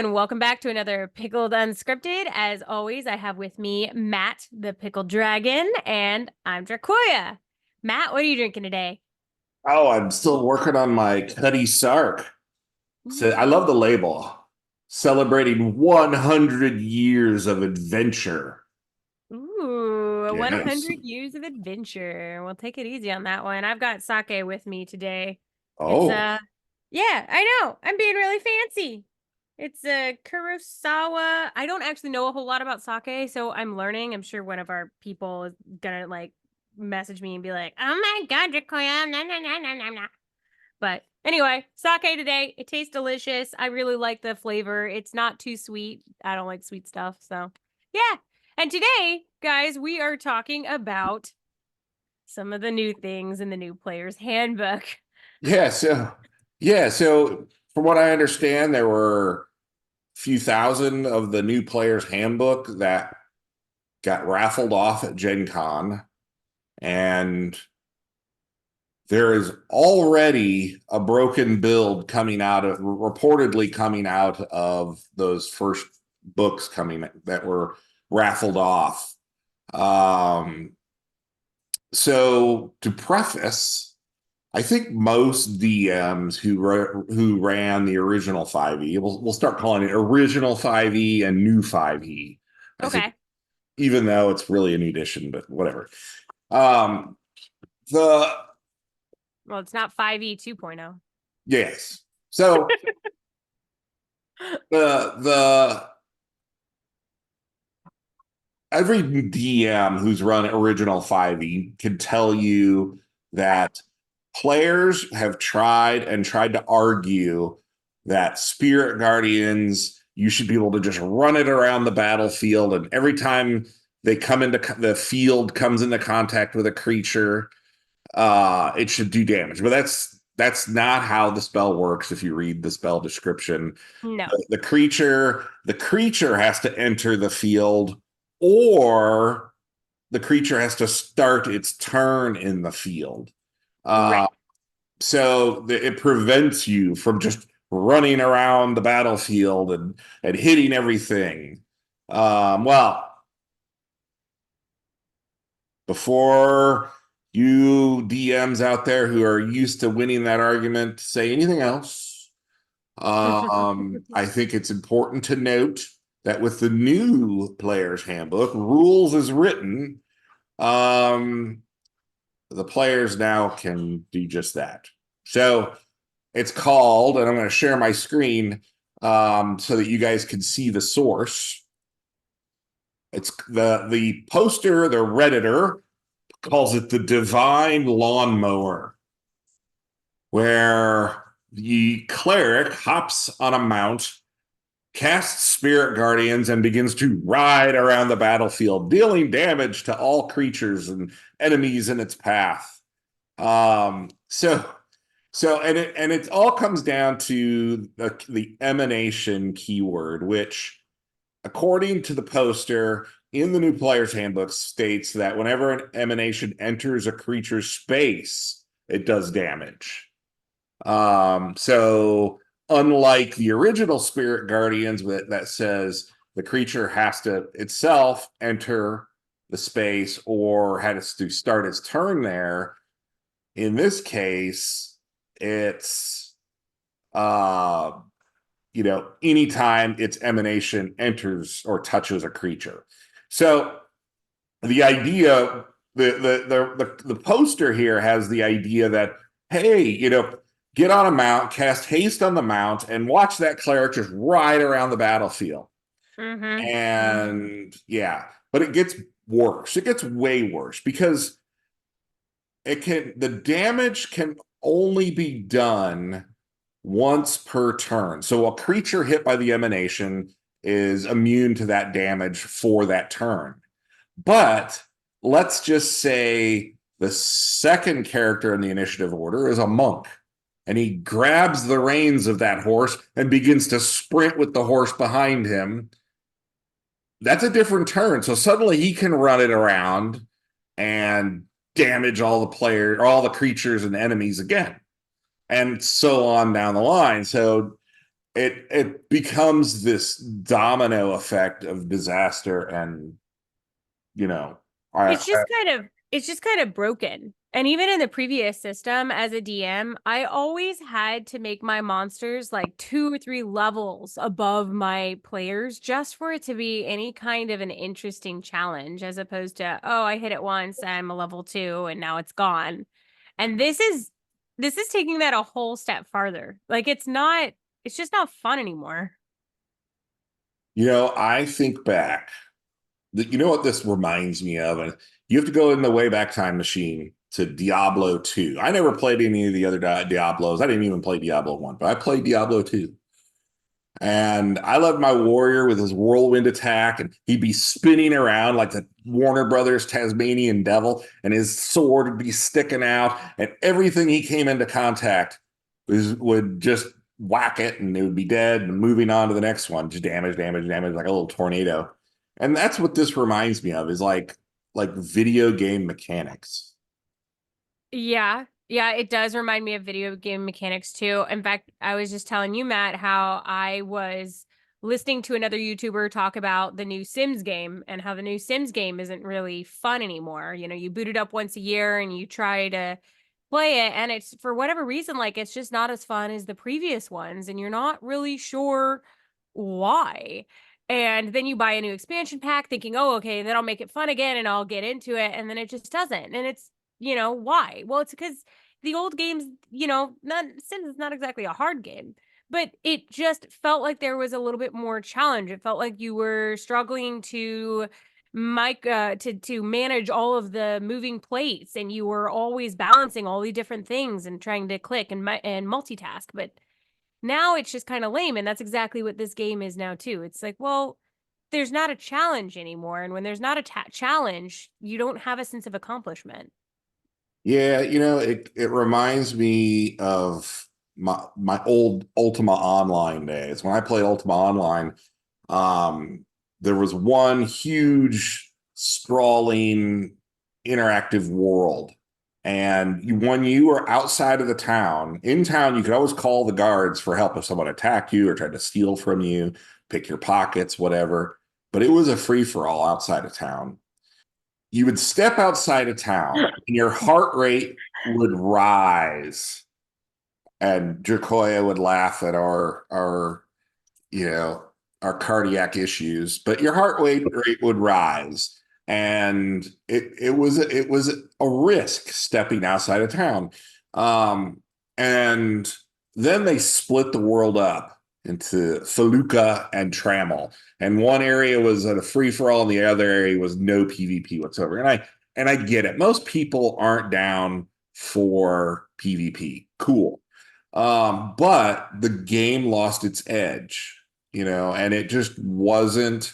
and welcome back to another Pickled Unscripted. As always, I have with me Matt, the Pickled Dragon, and I'm Dracoya. Matt, what are you drinking today? Oh, I'm still working on my Cuddy Sark. So I love the Ooh, label. Celebrating 100 years of adventure. Ooh, Yes. 100 years of adventure. We'll take it easy on that one. I've got sake with me today. It's Oh, yeah, I know. I'm being really fancy. It's a Kurosawa. I don't actually know a whole lot about sake, so I'm learning. I'm sure one of our people is gonna like message me and be like, "Oh my God, Dracoya, no, no, no, no, no, no." But anyway, sake today. It tastes delicious. I really like the flavor. It's not too sweet. I don't like sweet stuff, so yeah. And today, guys, we are talking about some of the new things in the new player's handbook. yeah. So from what I understand, there were a few thousand of the new player's handbook that got raffled off at Gen Con. And there is already a broken build reportedly coming out of those first books coming that were raffled off. Um, so to preface, I think most DMs who ran the original 5e, we'll start calling it original 5e and new 5e. I think, Okay. even though it's really a new edition, but whatever. Um, the Well, it's not 5e 2.0. yes. So the every DM who's run original 5e can tell you that players have tried to argue that Spirit Guardians, you should be able to just run it around the battlefield, and every time they come into the field comes into contact with a creature, it should do damage. But that's not how the spell works if you read the spell description. No. The creature has to enter the field, or the creature has to start its turn in the field. Uh, Right. so it prevents you from just running around the battlefield and hitting everything. Well, before you DMs out there who are used to winning that argument say anything else, I think it's important to note that with the new player's handbook, rules is written, um, the players now can do just that. So it's called, and I'm going to share my screen so that you guys can see the source. It's the poster, the Redditor calls it the Divine Lawnmower, where the cleric hops on a mount, casts Spirit Guardians, and begins to ride around the battlefield, dealing damage to all creatures and enemies in its path. So it all comes down to the emanation keyword, which, according to the poster in the new player's handbook, states that whenever an emanation enters a creature's space, it does damage. So unlike the original Spirit Guardians that says the creature has to itself enter the space or has to start its turn there, in this case, it's uh anytime its emanation enters or touches a creature. So the idea, the poster here has the idea that, hey, get on a mount, cast haste on the mount, and watch that cleric just ride around the battlefield. Mm-hmm. And yeah, but it gets worse. It gets way worse because the damage can only be done once per turn. So a creature hit by the emanation is immune to that damage for that turn. But let's just say the second character in the initiative order is a monk, and he grabs the reins of that horse and begins to sprint with the horse behind him. That's a different turn. So suddenly he can run it around and damage all the players or all the creatures and enemies again, and so on down the line. So it becomes this domino effect of disaster, and you know, I It's just kind of broken. And even in the previous system as a DM, I always had to make my monsters like 2 or 3 levels above my players just for it to be any kind of an interesting challenge, as opposed to, oh, I hit it once, I'm a level 2 and now it's gone. And this is taking that a whole step farther. Like it's just not fun anymore. I think back. You know what this reminds me of? And you have to go in the Wayback Time machine to Diablo 2. I never played any of the other Diablos. I didn't even play Diablo 1, but I played Diablo 2. And I loved my warrior with his whirlwind attack, and he'd be spinning around like the Warner Brothers Tasmanian devil, and his sword would be sticking out, and everything he came into contact would just whack it, and it would be dead, and moving on to the next one, just damage, damage, damage, like a little tornado. And that's what this reminds me of, is like video game mechanics. Yeah. Yeah, it does remind me of video game mechanics too. In fact, I was just telling you, Matt, how I was listening to another YouTuber talk about the new Sims game and how the new Sims game isn't really fun anymore. You know, you boot it up once a year and you try to play it, and it's for whatever reason, like it's just not as fun as the previous ones, and you're not really sure why. And then you buy a new expansion pack thinking, oh, okay, then I'll make it fun again and I'll get into it. And then it just doesn't. And it's, why? Well, it's because the old games, not Sims is not exactly a hard game, but it just felt like there was a little bit more challenge. It felt like you were struggling to to manage all of the moving plates, and you were always balancing all the different things and trying to click and multitask. But now it's just kind of lame, and that's exactly what this game is now too. It's like, well, there's not a challenge anymore, and when there's not a challenge, you don't have a sense of accomplishment. Yeah, it reminds me of my old Ultima Online days. When I played Ultima Online, um, there was one huge sprawling interactive world. And when you were outside of the town, in town, you could always call the guards for help if someone attacked you or tried to steal from you, pick your pockets, whatever. But it was a free for all outside of town. You would step outside of town and your heart rate would rise, and Dracoya would laugh at you know our cardiac issues, but your heart rate would rise, and it was a risk stepping outside of town. And then they split the world up into Feluca and Trammel, and one area was at a free for all, and the other area was no PvP whatsoever. And I get it. Most people aren't down for PvP. Cool. But the game lost its edge, and it wasn't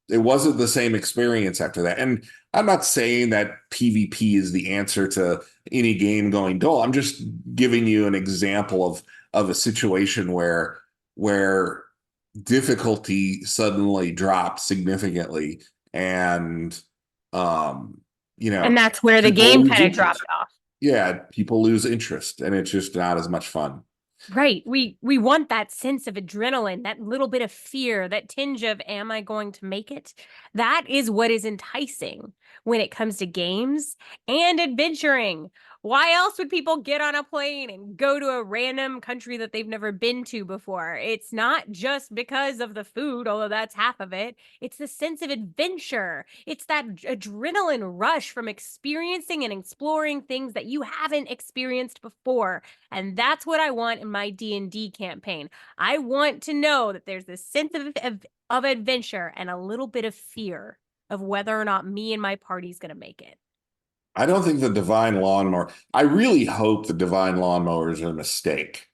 the same experience after that. And I'm not saying that PvP is the answer to any game going dull. I'm just giving you an example of a situation where difficulty suddenly dropped significantly, and um you And know that's where the people game lose kind of dropped interest. off. Yeah, people lose interest, and it's just not as much fun. Right. We want that sense of adrenaline, that little bit of fear, that tinge of am I going to make it? That is what is enticing when it comes to games and adventuring. Why else would people get on a plane and go to a random country that they've never been to before? It's not just because of the food, although that's half of it. It's the sense of adventure. It's that adrenaline rush from experiencing and exploring things that you haven't experienced before. And that's what I want in my D&D campaign. I want to know that there's this sense of adventure and a little bit of fear of whether or not me and my party's going to make it. I don't think the Divine Lawnmower. I really hope the Divine Lawnmower is a mistake.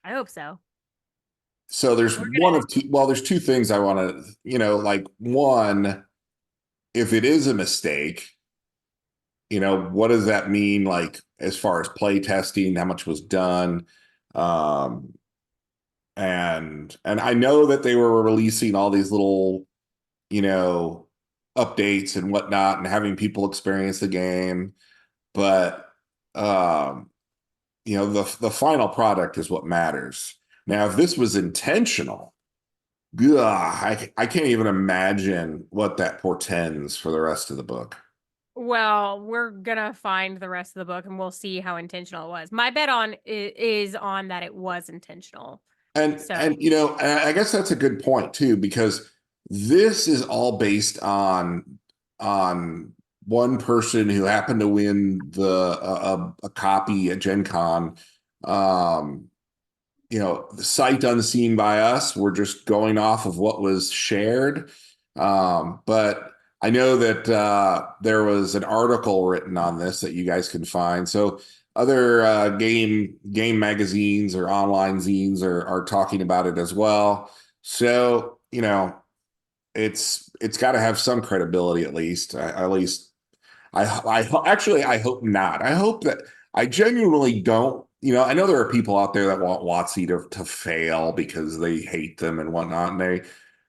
I hope so. So there's We're one gonna of two. Well, there's two things I want to, like one, if it is a mistake, what does that mean? Like as far as play testing, how much was done? Um, and I know that they were releasing all these little, you know, updates and whatnot, and having people experience the game, but um, the final product is what matters. Now, if this was intentional, ugh, I can't even imagine what that portends for the rest of the book. Well, we're gonna find the rest of the book and we'll see how intentional it was. My bet on is on that it was intentional. And So, I guess that's a good point too, because this is all based on one person who happened to win a copy at Gen Con. Um, the sight unseen by us. We're just going off of what was shared. But I know that there was an article written on this that you guys can find. So other game magazines or online zines are talking about it as well. So it's got to have some credibility at least. At least I hope not. I hope that I genuinely don't. I know there are people out there that want WotC to fail because they hate them and whatnot, and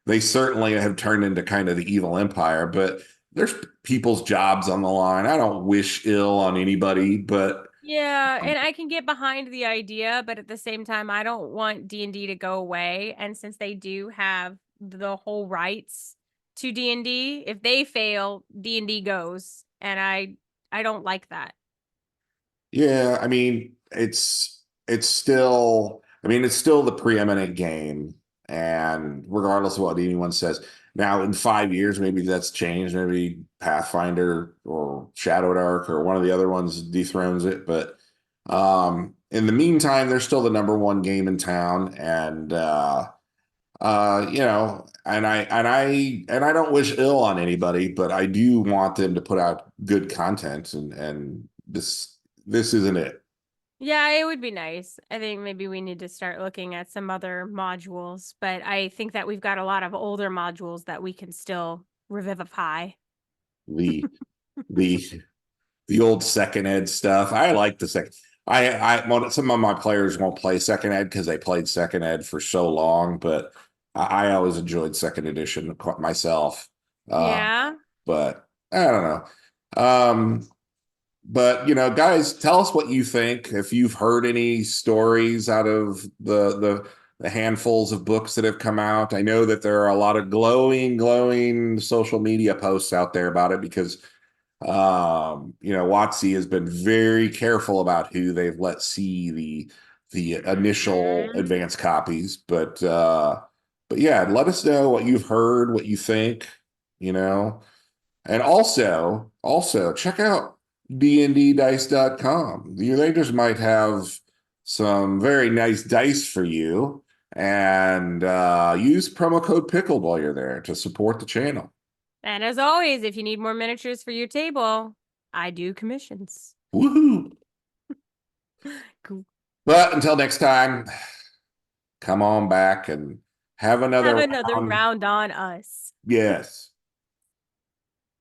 they certainly have turned into kind of the evil empire. But there's people's jobs on the line. I don't wish ill on anybody, but yeah, and I can get behind the idea, but at the same time, I don't want D&D to go away. And since they do have the whole rights to D&D, if they fail, D&D goes. And I don't like that. yeah, I mean, it's still the preeminent game, and regardless of what anyone says. Now, in 5 years, maybe that's changed. Maybe Pathfinder or Shadow Dark or one of the other ones dethrones it. But in the meantime, they're still the number one game in town, and and I don't wish ill on anybody, but I do want them to put out good content, and this isn't it. Yeah, it would be nice. I think maybe we need to start looking at some other modules, but I think that we've got a lot of older modules that we can still revivify. The the the old second ed stuff. I like the second. Some of my players won't play second ed because they played second ed for so long, but I always enjoyed second edition myself. Uh, Yeah. but I don't know. But guys, tell us what you think. If you've heard any stories out of the handfuls of books that have come out. I know that there are a lot of glowing social media posts out there about it because WotC has been very careful about who they've let see the initial Mhm. advanced copies. But yeah, let us know what you've heard, what you think, you know. And also check out dnddice.com. They just might have some very nice dice for you. And use promo code Pickled while you're there to support the channel. And as always, if you need more miniatures for your table, I do commissions. Woohoo! Cool. But until next time, come on back and have Have another another round. round on us. Yes.